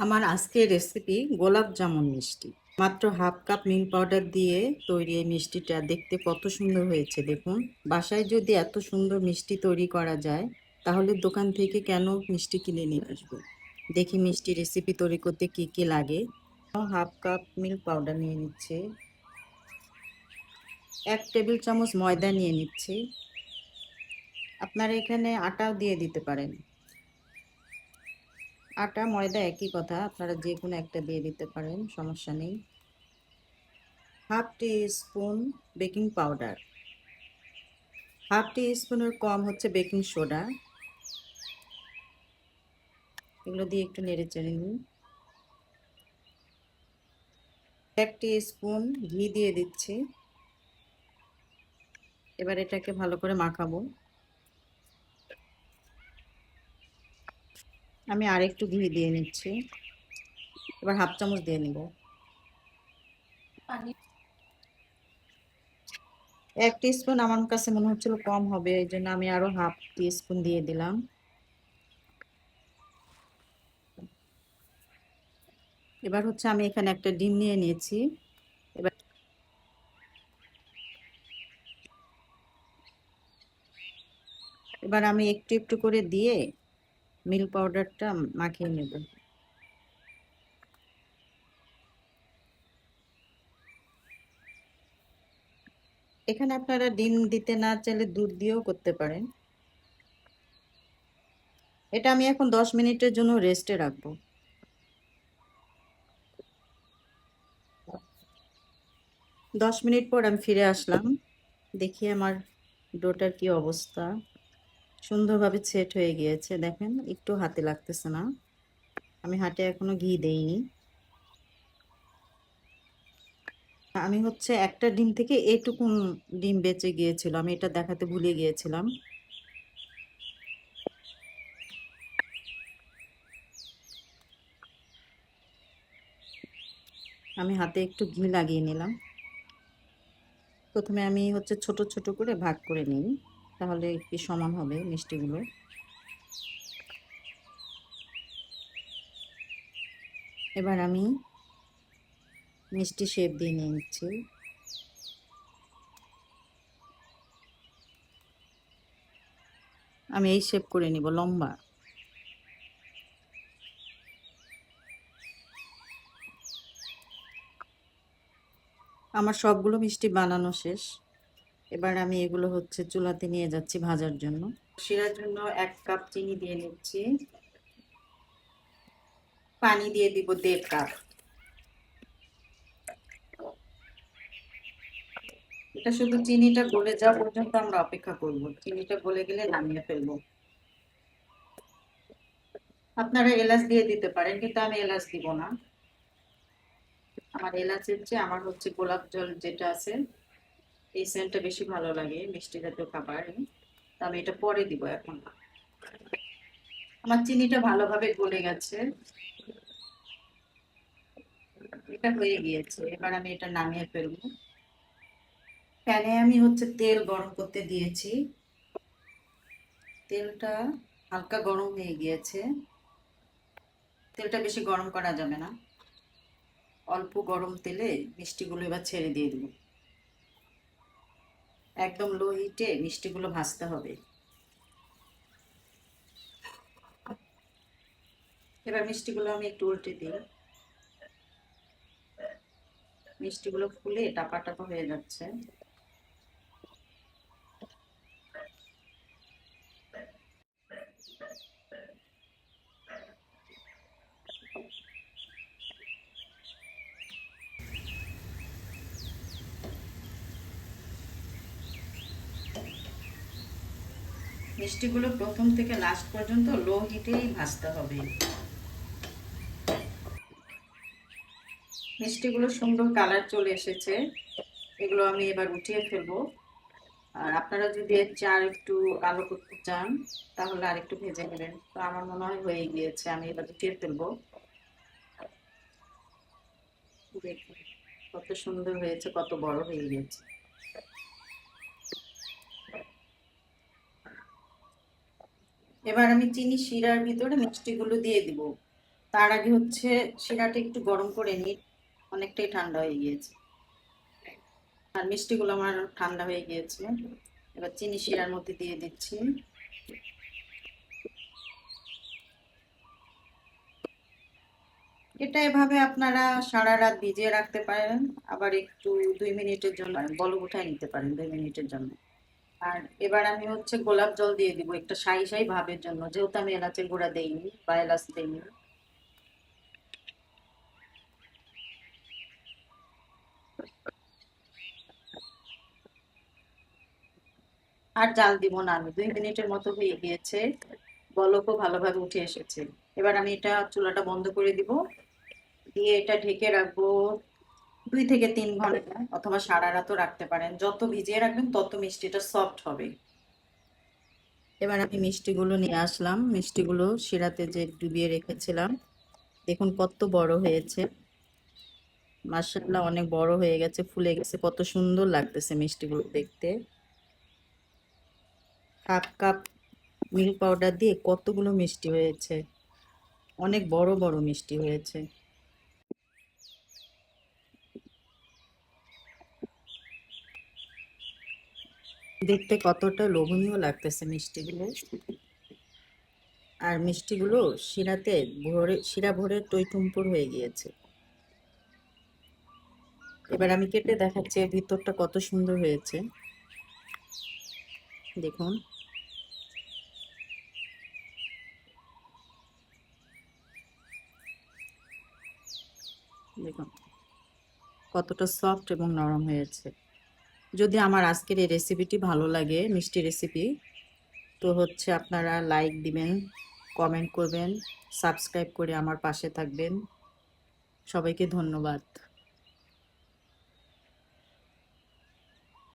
আমার আজকের রেসিপি গোলাপ জামুন মিষ্টি। মাত্র হাফ কাপ মিল্ক পাউডার দিয়ে তৈরি এই মিষ্টিটা দেখতে কত সুন্দর হয়েছে দেখুন। বাসায় যদি এত সুন্দর মিষ্টি তৈরি করা যায় তাহলে দোকান থেকে কেন মিষ্টি কিনে নিয়ে আসবো। দেখি মিষ্টি রেসিপি তৈরি করতে কি কি লাগে। হাফ কাপ মিল্ক পাউডার নিয়ে নিচ্ছি, 1 টেবিল চামচ ময়দা নিয়ে নিচ্ছি। আপনারা এখানে আটাও দিয়ে দিতে পারেন, আটা ময়দা একই কথা, আপনারা যে কোনো একটা দিয়ে দিতে পারেন, সমস্যা নেই। হাফ টি স্পুন বেকিং পাউডার, হাফ টি স্পুনের কম হচ্ছে বেকিং সোডা। এগুলো দিয়ে একটু নেড়ে চেড়ে নিন। 1 টি স্পুন ঘি দিয়ে দিচ্ছি। এবার এটাকে ভালো করে মাখাবো। আমি আরেকটু ঘি দিয়ে নিচ্ছি। এবার হাফ চামচ দিয়ে নিব। 1 টি স্পুন আমার কাছে মনে হচ্ছিল কম হবে, এই জন্য আমি আরো হাফ টি স্পুন দিয়ে দিলাম। এবার হচ্ছে আমি এখানে একটা ডিম নিয়ে নিয়েছি। এবার এবার আমি একটু একটু করে দিয়ে মিল্ক পাউডারটা মাখিয়ে নেব। এখানে আপনারা ডিম দিতে না চাইলে দুধ দিয়েও করতে পারেন। এটা আমি এখন 10 মিনিটের জন্য রেস্টে রাখবো। 10 মিনিট পর আমি ফিরে আসলাম। দেখি আমার ডোটার কি অবস্থা। সুন্দরভাবে সেট হয়ে গিয়েছে, দেখেন একটু হাতে লাগতেছে না। আমি হাতে এখনো ঘি দেইনি। আমি হচ্ছে একটা ডিম থেকে এইটুকুন ডিম বেঁচে গিয়েছিল, আমি এটা দেখাতে ভুলে গিয়েছিলাম। আমি হাতে একটু ঘি লাগিয়ে নিলাম। প্রথমে আমি হচ্ছে ছোট ছোট করে ভাগ করে নিই, তাহলে কি সমান হবে মিষ্টিগুলো। এবার আমি মিষ্টি শেপ দিয়ে নিয়ে নিচ্ছি। আমি এই শেপ করে নিব, লম্বা। আমার সবগুলো মিষ্টি বানানো শেষ। এবার আমি এগুলো হচ্ছে চুলাতে নিয়ে যাচ্ছি ভাজার জন্য। শিরার জন্য 1 কাপ চিনি দিয়ে নিচ্ছি। পানি দিয়ে দিব 1.5 কাপ। এটা শুধু চিনিটা গলে যাওয়া পর্যন্ত আমরা অপেক্ষা করব। চিনিটা গলে গেলে নামিয়ে ফেলবো। আপনারা এলাচ দিয়ে দিতে পারেন, কিন্তু আমি এলাচ দিব না। আমার এলাচের চেয়ে আমার হচ্ছে গোলাপ জল যেটা আছে এই সেন্টটা বেশি ভালো লাগে মিষ্টি জাতীয় খাবার। তো আমি এটা পরে দিব এখন। আমার চিনিটা ভালোভাবে গলে গেছে, এটা হয়ে গিয়েছে। এবার আমি এটা নামিয়ে ফেলবো। প্যানে আমি হচ্ছে তেল গরম করতে দিয়েছি। তেলটা হালকা গরম হয়ে গিয়েছে। তেলটা বেশি গরম করা যাবে না, অল্প গরম তেলে মিষ্টিগুলো এবার ছেড়ে দিয়ে দেব। একদম লো হিটে মিষ্টিগুলো ভাজতে হবে। এবার মিষ্টিগুলো আমি একটু উল্টে দিই। মিষ্টিগুলো ফুলে টাপা টাপা হয়ে যাচ্ছে। মিষ্টিগুলো প্রথম থেকে লাস্ট পর্যন্ত লো হিটেই ভাজতে হবে। মিষ্টিগুলো সুন্দর কালার চলে এসেছে। এগুলো আমি এবার উঠিয়ে ফেলবো। আর আপনারা যদি এর চেয়ে আর একটু কালো করতে চান তাহলে আর একটু ভেজে নেবেন। তো আমার মনে হয় হয়ে গিয়েছে, আমি এবার উঠিয়ে ফেলবো। দেখুন কত সুন্দর হয়েছে, কত বড় হয়ে গেছে। এবার আমি চিনি শিরার ভিতরে মিষ্টিগুলো দিয়ে দিব। তার আগে হচ্ছে শিরাটা একটু গরম করে নিই, অনেকটাই ঠান্ডা হয়ে গিয়েছে আর মিষ্টিগুলো আমার ঠান্ডা হয়ে গিয়েছে। এবার চিনি শিরার মধ্যে দিয়ে দিচ্ছি। এটা এভাবে আপনারা সারা রাত ভিজিয়ে রাখতে পারেন, আবার একটু 2 মিনিটের জন্য বলক উঠায় নিতে পারেন 2 মিনিটের জন্য। আর এবার আমি হচ্ছে গোলাপ জল দিয়ে দিব একটা সাই সাই ভাবের জন্য, যেহেতু আমি এলাচের গুঁড়া দেইনি বা এলাচ দেইনি। আর জাল দিব না, আমি 2 মিনিটের মতো হয়ে গিয়েছে, বলকও ভালোভাবে উঠে এসেছে। এবার আমি এটা চুলাটা বন্ধ করে দিব, দিয়ে এটা ঢেকে রাখবো 2 থেকে 3 ঘন্টা, অথবা সারা রাতও রাখতে পারেন। যত ভিজিয়ে রাখবেন তত মিষ্টিটা সফট হবে। এবার আমি মিষ্টিগুলো নিয়ে আসলাম, মিষ্টিগুলো শিরাতে যে ডুবিয়ে রেখেছিলাম, দেখুন কত বড় হয়েছে। মাশাআল্লাহ অনেক বড় হয়ে গেছে, ফুলে গেছে, কত সুন্দর লাগতেছে মিষ্টিগুলো দেখতে। হাফ কাপ মিল্ক পাউডার দিয়ে কতগুলো মিষ্টি হয়েছে, অনেক বড় বড় মিষ্টি হয়েছে। দেখতে কতটা লোভনীয় লাগতেছে মিষ্টিগুলো। আর মিষ্টিগুলো শিরাতে ভরে, শিরা ভরে টইটুম্পুর হয়ে গিয়েছে। এবার আমি কেটে দেখাচ্ছি এর ভিতরটা কত সুন্দর হয়েছে, দেখুন। দেখুন কতটা সফট এবং নরম হয়েছে। যদি আমার আজকের এই রেসিপিটি ভালো লাগে, মিষ্টি রেসিপি, তো হচ্ছে আপনারা লাইক দিবেন, কমেন্ট করবেন, সাবস্ক্রাইব করে আমার পাশে থাকবেন। সবাইকে ধন্যবাদ।